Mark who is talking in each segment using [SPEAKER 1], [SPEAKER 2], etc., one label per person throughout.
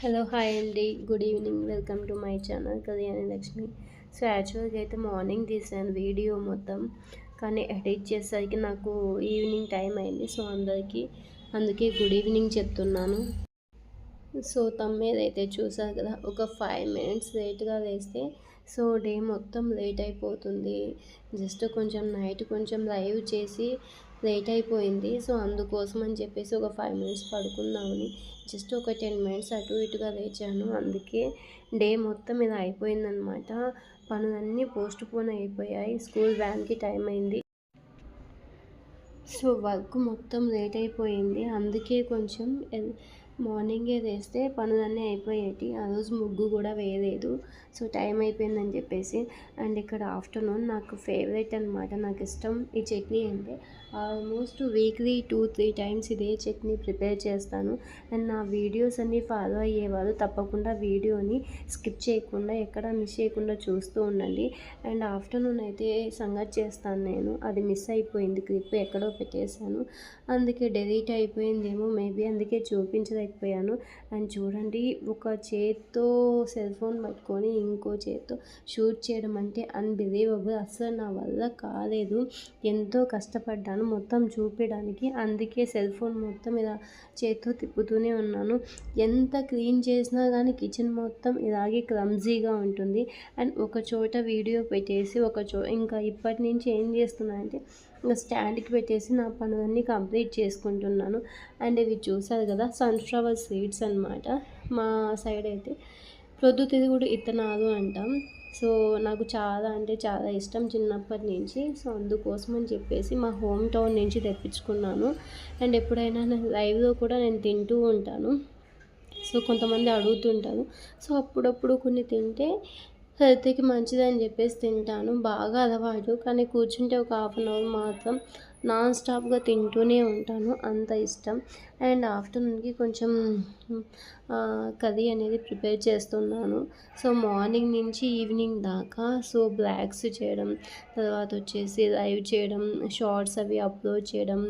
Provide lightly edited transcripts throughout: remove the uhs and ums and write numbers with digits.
[SPEAKER 1] Hello hi అండి, good evening. Welcome to my channel Kalyani Lakshmi. So యాక్చువల్గా అయితే మార్నింగ్ తీసాను వీడియో మొత్తం, కానీ ఎడిట్ చేసేసరికి నాకు ఈవినింగ్ టైం అయింది. సో అందుకే గుడ్ ఈవినింగ్ చెప్తున్నాను. సో తమ్మేదైతే అయితే చూసారు కదా, ఒక 5 మినిట్స్ లేట్గా వేస్తే సో డే మొత్తం లేట్ అయిపోతుంది. జస్ట్ కొంచెం నైట్ కొంచెం లైవ్ చేసి లేట్ అయిపోయింది. సో అందుకోసం అని చెప్పేసి ఒక 5 మినిట్స్ పడుకుందామని జస్ట్ ఒక 10 మినిట్స్ అటు ఇటుగా లేచాను. అందుకే డే మొత్తం ఇలా అయిపోయిందనమాట. పనులన్నీ పోస్ట్ పోన్ అయిపోయాయి. స్కూల్ వ్యాన్కి టైం అయింది. సో వర్క్ మొత్తం లేట్ అయిపోయింది. అందుకే కొంచెం మార్నింగే వేస్తే పనులన్నీ అయిపోయేటి. ఆ రోజు ముగ్గు కూడా వేయలేదు. సో టైం అయిపోయిందని చెప్పేసి. అండ్ ఇక్కడ ఆఫ్టర్నూన్ నాకు ఫేవరెట్ అనమాట, నాకు ఇష్టం ఈ చట్నీ అంటే. ఆల్మోస్ట్ వీక్లీ 2-3 టైమ్స్ ఇదే చట్నీ ప్రిపేర్ చేస్తాను. అండ్ నా వీడియోస్ అన్నీ ఫాలో అయ్యేవారు తప్పకుండా వీడియోని స్కిప్ చేయకుండా ఎక్కడ మిస్ చేయకుండా చూస్తూ ఉండండి. అండ్ ఆఫ్టర్నూన్ అయితే సంగతి చేస్తాను నేను. అది మిస్ అయిపోయింది, క్లిప్ ఎక్కడో పెట్టేశాను. అందుకే డెలీట్ అయిపోయిందేమో మేబీ, అందుకే చూపించలేకపోయాను. అండ్ చూడండి, ఒక చేత్తో సెల్ ఫోన్ పట్టుకొని ఇంకో చేత్తో షూట్ చేయడం అంటే అన్బిలీవబుల్. అస్సలు నా వల్ల కాలేదు. ఎంతో కష్టపడ్డాను మొత్తం చూపించడానికి. అందుకే సెల్ ఫోన్ మొత్తం ఇలా చేత్తో తిప్పుతూనే ఉన్నాను. ఎంత క్లీన్ చేసినా కానీ కిచెన్ మొత్తం ఇలాగే క్లమ్జీగా ఉంటుంది. అండ్ ఒక చోట వీడియో పెట్టేసి ఇంకా ఇప్పటి నుంచి ఏం చేస్తున్నా అంటే స్టాండ్కి పెట్టేసి నా పనులన్నీ కంప్లీట్ చేసుకుంటున్నాను. అండ్ ఇవి చూసారు కదా, సన్ఫ్లవర్ సీడ్స్ అనమాట. మా సైడ్ అయితే ప్రొద్దుతిరుగుడు ఇత్తనాలు అంటాం. సో నాకు చాలా అంటే చాలా ఇష్టం చిన్నప్పటి నుంచి. సో అందుకోసం అని చెప్పేసి మా హోమ్ టౌన్ నుంచి తెప్పించుకున్నాను. అండ్ ఎప్పుడైనా లైవ్లో కూడా నేను తింటూ ఉంటాను. సో కొంతమంది అడుగుతుంటారు. సో అప్పుడప్పుడు కొన్ని తింటే హెల్త్కి మంచిదని చెప్పేసి తింటాను. బాగా అలవాటు, కానీ కూర్చుంటే ఒక 1/2 అవర్ మాత్రం నాన్ స్టాప్గా తింటూనే ఉంటాను, అంత ఇష్టం. అండ్ ఆఫ్టర్నూన్కి కొంచెం కర్రీ అనేది ప్రిపేర్ చేస్తున్నాను. సో మార్నింగ్ నుంచి ఈవినింగ్ దాకా సో బ్లాగ్స్ చేయడం, తర్వాత వచ్చేసి లైవ్ చేయడం, షార్ట్స్ అవి అప్లోడ్ చేయడం.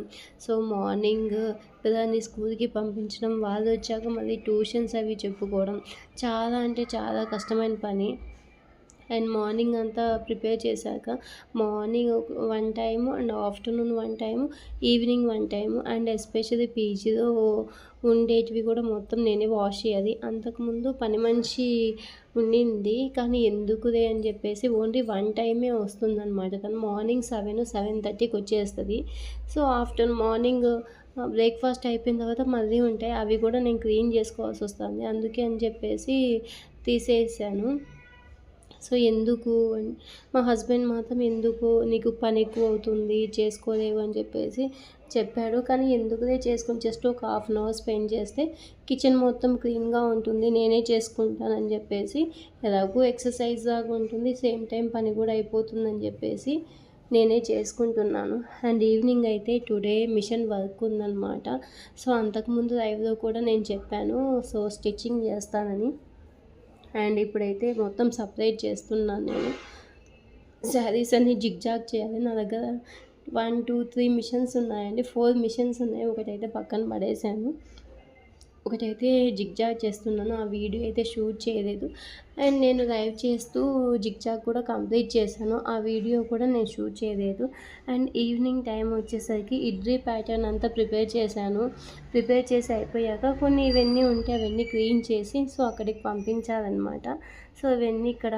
[SPEAKER 1] సో మార్నింగ్ పిల్లల్ని స్కూల్కి పంపించడం, వాళ్ళు వచ్చాక మళ్ళీ ట్యూషన్స్ అవి చెప్పుకోవడం చాలా అంటే చాలా కష్టమైన పని. అండ్ మార్నింగ్ అంతా ప్రిపేర్ చేశాక morning 1 time and afternoon 1 time, evening 1 time. And especially పీజీలో ఉండేటివి కూడా మొత్తం నేనే వాష్ చేయాలి. అంతకుముందు పని మనిషి ఉండింది, కానీ ఎందుకులే అని చెప్పేసి ఓన్లీ 1 టైమే వస్తుందన్నమాట. తను మార్నింగ్ 7-7:30కి వచ్చేస్తుంది. సో మార్నింగ్ బ్రేక్ఫాస్ట్ అయిపోయిన తర్వాత మళ్ళీ ఉంటాయి, అవి కూడా నేను క్లీన్ చేసుకోవాల్సి వస్తుంది. అందుకే అని చెప్పేసి తీసేసాను. సో ఎందుకు మా హస్బెండ్ మాత్రం ఎందుకు నీకు పని ఎక్కువ అవుతుంది చేసుకోలేవు అని చెప్పేసి చెప్పాడు. కానీ ఎందుకులే చేసుకొని జస్ట్ ఒక 1/2 అవర్ స్పెండ్ చేస్తే కిచెన్ మొత్తం క్లీన్గా ఉంటుంది, నేనే చేసుకుంటానని చెప్పేసి, ఎలాగో ఎక్సర్సైజ్ లాగా ఉంటుంది, సేమ్ టైం పని కూడా అయిపోతుందని చెప్పేసి నేనే చేసుకుంటున్నాను. అండ్ ఈవినింగ్ అయితే టుడే మిషన్ వర్క్ ఉందన్నమాట. సో అంతకుముందు లైవ్లో కూడా నేను చెప్పాను సో స్టిచ్చింగ్ చేస్తానని. అండ్ ఇప్పుడైతే మొత్తం సపరేట్ చేస్తున్నాను నేను. శారీస్ అన్ని జిగ్జాగ్ చేయాలి. నా దగ్గర 1-2-3 మిషన్స్ ఉన్నాయండి, 4 మిషన్స్ ఉన్నాయి. ఒకటైతే పక్కన పడేసాను, ఒకటైతే జిగ్జాగ్ చేస్తున్నాను. ఆ వీడియో అయితే షూట్ చేయలేదు. అండ్ నేను లైవ్ చేస్తూ జిగ్జాగ్ కూడా కంప్లీట్ చేశాను, ఆ వీడియో కూడా నేను షూట్ చేయలేదు. అండ్ ఈవినింగ్ టైం వచ్చేసరికి ఇడ్లీ ప్యాటర్న్ అంతా ప్రిపేర్ చేశాను. ప్రిపేర్ చేసి అయిపోయాక కొన్ని ఇవన్నీ ఉంటే అవన్నీ క్లీన్ చేసి సో అక్కడికి పంపించాలన్నమాట. సో ఇవన్నీ ఇక్కడ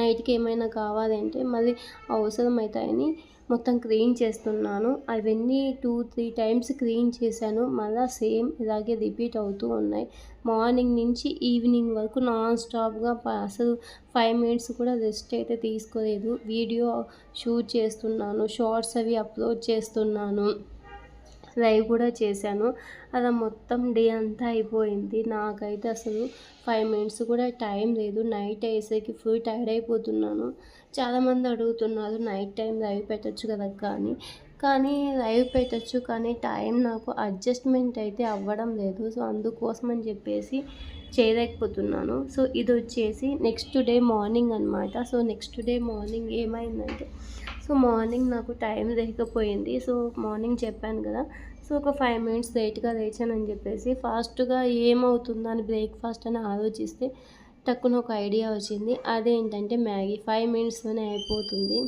[SPEAKER 1] నైట్కి ఏమైనా కావాలంటే మళ్ళీ అవసరం అవుతాయని మొత్తం క్లీన్ చేస్తున్నాను. అవన్నీ 2-3 టైమ్స్ క్లీన్ చేశాను. మళ్ళీ సేమ్ ఇలాగే రిపీట్ అవుతూ ఉన్నాయి. మార్నింగ్ నుంచి ఈవినింగ్ వరకు నాన్ స్టాప్గా అసలు 5 మినిట్స్ కూడా రెస్ట్ అయితే తీసుకోలేదు. వీడియో షూట్ చేస్తున్నాను, షార్ట్స్ అవి అప్లోడ్ చేస్తున్నాను, లైవ్ కూడా చేశాను. అలా మొత్తం డే అంతా అయిపోయింది. నాకైతే అసలు 5 మినిట్స్ కూడా టైం లేదు. నైట్ అయ్యేసరికి ఫుల్ టైర్డ్ అయిపోతున్నాను. చాలామంది అడుగుతున్నారు నైట్ టైం లైవ్ పెట్టచ్చు కదక్క అని. కానీ లైవ్ పెట్టచ్చు, కానీ టైం నాకు అడ్జస్ట్మెంట్ అయితే అవ్వడం లేదు. సో అందుకోసం అని చెప్పేసి చేయలేకపోతున్నాను. సో ఇది వచ్చేసి నెక్స్ట్ డే మార్నింగ్ అనమాట. సో నెక్స్ట్ డే మార్నింగ్ ఏమైందంటే సో మార్నింగ్ నాకు టైం లేకపోయింది. సో మార్నింగ్ చెప్పాను కదా, సో ఒక 5 మినిట్స్ లేట్‌గా లేచానని చెప్పేసి ఫాస్ట్‌గా ఏమవుతుందా అని బ్రేక్‌ఫాస్ట్ అని ఆలోచిస్తే టక్కున ఒక ఐడియా వచ్చింది. అదేంటంటే మ్యాగీ 5 మినిట్స్‌లోనే అయిపోతుంది.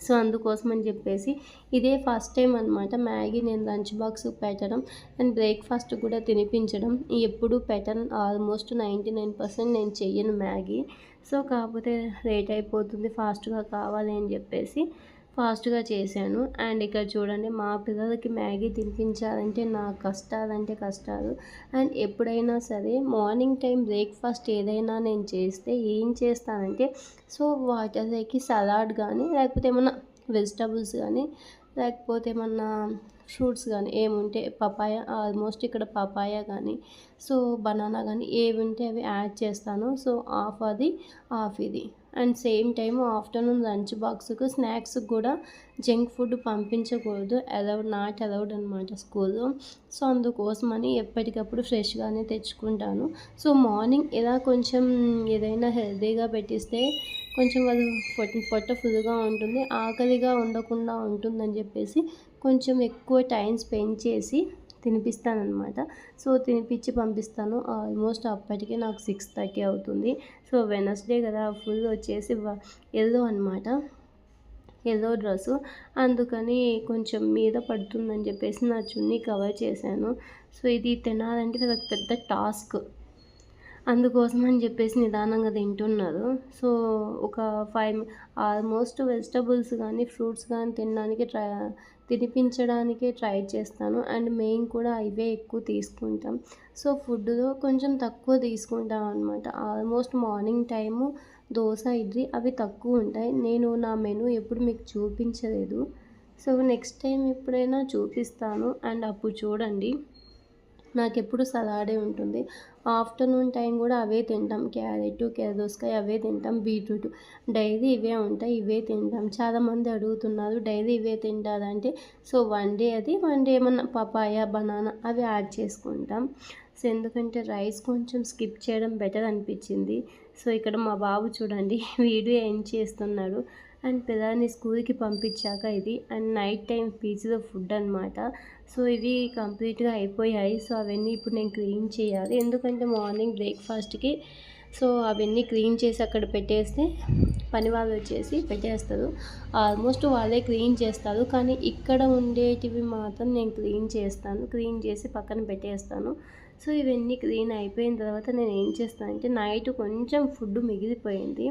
[SPEAKER 1] సో అందుకోసం అని చెప్పేసి ఇదే ఫస్ట్ టైం అనమాట మ్యాగీ నేను లంచ్ బాక్స్ పెట్టడం అండ్ బ్రేక్ఫాస్ట్ కూడా తినిపించడం. ఎప్పుడు పెట్టను, ఆల్మోస్ట్ 99% నేను చెయ్యను మ్యాగీ. సో కాకపోతే లేట్ అయిపోతుంది, ఫాస్ట్గా కావాలి అని చెప్పేసి ఫాస్ట్గా చేశాను. అండ్ ఇక్కడ చూడండి, మా పిల్లలకి మ్యాగీ తినిపించాలంటే నాకు కష్టాలంటే కష్టాలు. అండ్ ఎప్పుడైనా సరే మార్నింగ్ టైం బ్రేక్ఫాస్ట్ ఏదైనా నేను చేస్తే ఏం చేస్తానంటే, సో వాటిలోకి సలాడ్ కానీ లేకపోతే ఏమన్నా వెజిటబుల్స్ కానీ లేకపోతే ఏమన్నా ఫ్రూట్స్ కానీ ఏముంటే పపాయ, ఆల్మోస్ట్ ఇక్కడ పపాయ కానీ సో బనానా కానీ ఏవి ఉంటే అవి యాడ్ చేస్తాను. సో హాఫ్ అది హాఫ్ ఇది. And same time afternoon lunch బాక్స్కి స్నాక్స్కి కూడా జంక్ ఫుడ్ పంపించకూడదు, నాట్ అలౌడ్ అనమాట స్కూల్లో. సో అందుకోసమని ఎప్పటికప్పుడు ఫ్రెష్గానే తెచ్చుకుంటాను. సో మార్నింగ్ ఇలా కొంచెం ఏదైనా హెల్తీగా పెట్టిస్తే కొంచెం వాళ్ళు పొట్ట ఫుల్గా ఉంటుంది, ఆకలిగా ఉండకుండా ఉంటుందని చెప్పేసి కొంచెం ఎక్కువ టైం స్పెండ్ చేసి తినిపిస్తాననమాట. సో తినిపించి పంపిస్తాను. ఆల్మోస్ట్ అప్పటికే నాకు 6:30 అవుతుంది. సో వెనస్డే కదా, ఫుల్ వచ్చేసి ఎల్లో అనమాట, ఎల్లో డ్రెస్సు, అందుకని కొంచెం మీద పడుతుందని చెప్పేసి నా చున్నీ కవర్ చేశాను. సో ఇది తినాలంటే నాకు పెద్ద టాస్క్, అందుకోసం అని చెప్పేసి నిదానంగా తింటున్నారు. సో ఒక 5 ఆల్మోస్ట్ వెజిటబుల్స్ కానీ ఫ్రూట్స్ కానీ తినిపించడానికే ట్రై చేస్తాను. అండ్ మేము కూడా ఇవే ఎక్కువ తీసుకుంటాం. సో ఫుడ్‌లో కొంచెం తక్కువ తీసుకుంటాం అనమాట. Almost morning time dosa, idli అవి తక్కువ ఉంటాయి. నేను నా మెనూ ఎప్పుడు మీకు చూపించలేదు. సో నెక్స్ట్ టైం ఎప్పుడైనా చూపిస్తాను. అండ్ అప్పుడు చూడండి, నాకెప్పుడు సలాడే ఉంటుంది. ఆఫ్టర్నూన్ టైం కూడా అవే తింటాం. క్యారెట్, దోసకాయ అవే తింటాం. బీట్రూట్ డైలీ ఇవే ఉంటాయి, ఇవే తింటాం. చాలామంది అడుగుతున్నారు డైలీ ఇవే తింటారంటే, సో వన్ డే ఏమన్నా పపాయ, బనానా అవి యాడ్ చేసుకుంటాం. సో ఎందుకంటే రైస్ కొంచెం స్కిప్ చేయడం బెటర్ అనిపించింది. సో ఇక్కడ మా బాబు చూడండి వీడియో ఎండ్ చేస్తున్నాడు. అండ్ పిల్లల్ని స్కూల్కి పంపించాక ఇది అండ్ నైట్ టైం పీజీలో ఫుడ్ అనమాట. సో ఇవి కంప్లీట్గా అయిపోయాయి. సో అవన్నీ ఇప్పుడు నేను క్లీన్ చేయాలి, ఎందుకంటే మార్నింగ్ బ్రేక్ఫాస్ట్కి సో అవన్నీ క్లీన్ చేసి అక్కడ పెట్టేస్తే పని వాళ్ళు వచ్చేసి పెట్టేస్తారు. ఆల్మోస్ట్ వాళ్ళే క్లీన్ చేస్తారు, కానీ ఇక్కడ ఉండేటివి మాత్రం నేను క్లీన్ చేస్తాను. క్లీన్ చేసి పక్కన పెట్టేస్తాను. సో ఇవన్నీ క్లీన్ అయిపోయిన తర్వాత నేను ఏం చేస్తానంటే, నైట్ కొంచెం ఫుడ్ మిగిలిపోయింది.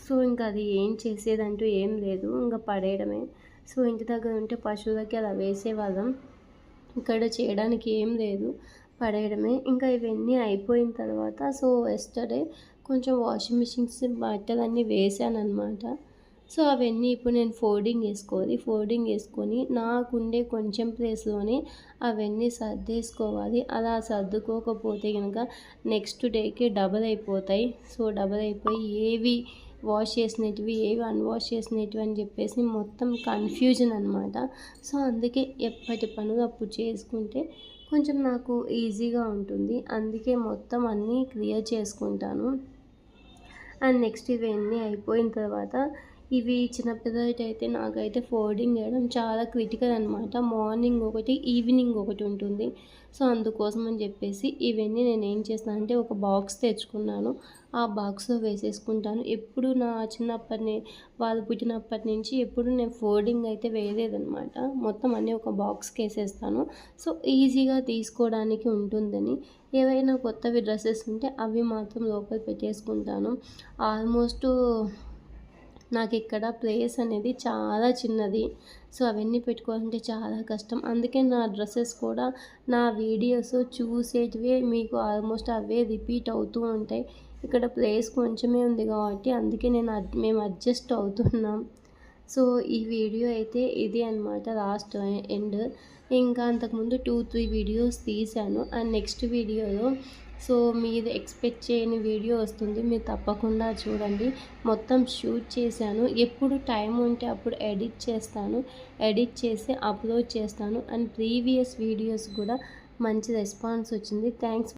[SPEAKER 1] సో ఇంకా అది ఏం చేసేదంటూ ఏం లేదు, ఇంకా పడేయడమే. సో ఇంటి దగ్గర ఉంటే పశువులకి అలా వేసేవాళ్ళం, ఇక్కడ చేయడానికి ఏం లేదు, పడేయడమే. ఇంకా ఇవన్నీ అయిపోయిన తర్వాత సో ఎస్టర్డే కొంచెం వాషింగ్ మిషన్స్ బట్టలన్నీ వేసానన్నమాట. సో అవన్నీ ఇప్పుడు నేను ఫోల్డింగ్ వేసుకొని నాకుండే కొంచెం ప్లేస్లోనే అవన్నీ సర్దేసుకోవాలి. అలా సర్దుకోకపోతే కనుక నెక్స్ట్ డేకి డబల్ అయిపోతాయి. సో డబల్ అయిపోయి ఏవి వాష్ చేసినవి ఏవి అన్వాష్ చేసినవి అని చెప్పేసి మొత్తం కన్ఫ్యూజన్ అనమాట. సో అందుకే ఎప్పటి పనులు అప్పుడు చేసుకుంటే కొంచెం నాకు ఈజీగా ఉంటుంది. అందుకే మొత్తం అన్నీ క్లియర్ చేసుకుంటాను. అండ్ నెక్స్ట్ ఇవన్నీ అయిపోయిన తర్వాత ఇవి చిన్నపిల్లలకైతే నాకైతే ఫోల్డింగ్ చేయడం చాలా క్రిటికల్ అనమాట. మార్నింగ్ ఒకటి, ఈవినింగ్ ఒకటి ఉంటుంది. సో అందుకోసం అని చెప్పేసి ఇవన్నీ నేను ఏం చేస్తానంటే ఒక బాక్స్ తెచ్చుకున్నాను, ఆ బాక్స్లో వేసేసుకుంటాను. ఎప్పుడు నా వాళ్ళు పుట్టినప్పటి నుంచి ఎప్పుడు నేను ఫోల్డింగ్ అయితే వేయలేదనమాట. మొత్తం అన్నీ ఒక బాక్స్కి వేసేస్తాను. సో ఈజీగా తీసుకోవడానికి ఉంటుందని. ఏవైనా కొత్తవి డ్రెస్సెస్ ఉంటే అవి మాత్రం లోపల పెట్టేసుకుంటాను. ఆల్మోస్ట్ నాకు ఇక్కడ ప్లేస్ అనేది చాలా చిన్నది. సో అవన్నీ పెట్టుకోవాలంటే చాలా కష్టం. అందుకే నా డ్రెస్సెస్ కూడా నా వీడియోస్ చూసేటివే మీకు ఆల్మోస్ట్ అవే రిపీట్ అవుతూ ఉంటాయి. ఇక్కడ ప్లేస్ కొంచెమే ఉంది కాబట్టి అందుకే మేము అడ్జస్ట్ అవుతున్నాం. సో ఈ వీడియో అయితే ఇది అనమాట, లాస్ట్ ఎండ్. ఇంకా అంతకుముందు 2-3 వీడియోస్ తీశాను. అండ్ నెక్స్ట్ వీడియోలో సో మీరు ఎక్స్పెక్ట్ చేయని వీడియో వస్తుంది, మీరు తప్పకుండా చూడండి. మొత్తం షూట్ చేశాను, ఎప్పుడు టైం ఉంటే అప్పుడు ఎడిట్ చేసి అప్లోడ్ చేస్తాను. అండ్ ప్రీవియస్ వీడియోస్ కూడా మంచి రెస్పాన్స్ వచ్చింది. థ్యాంక్స్.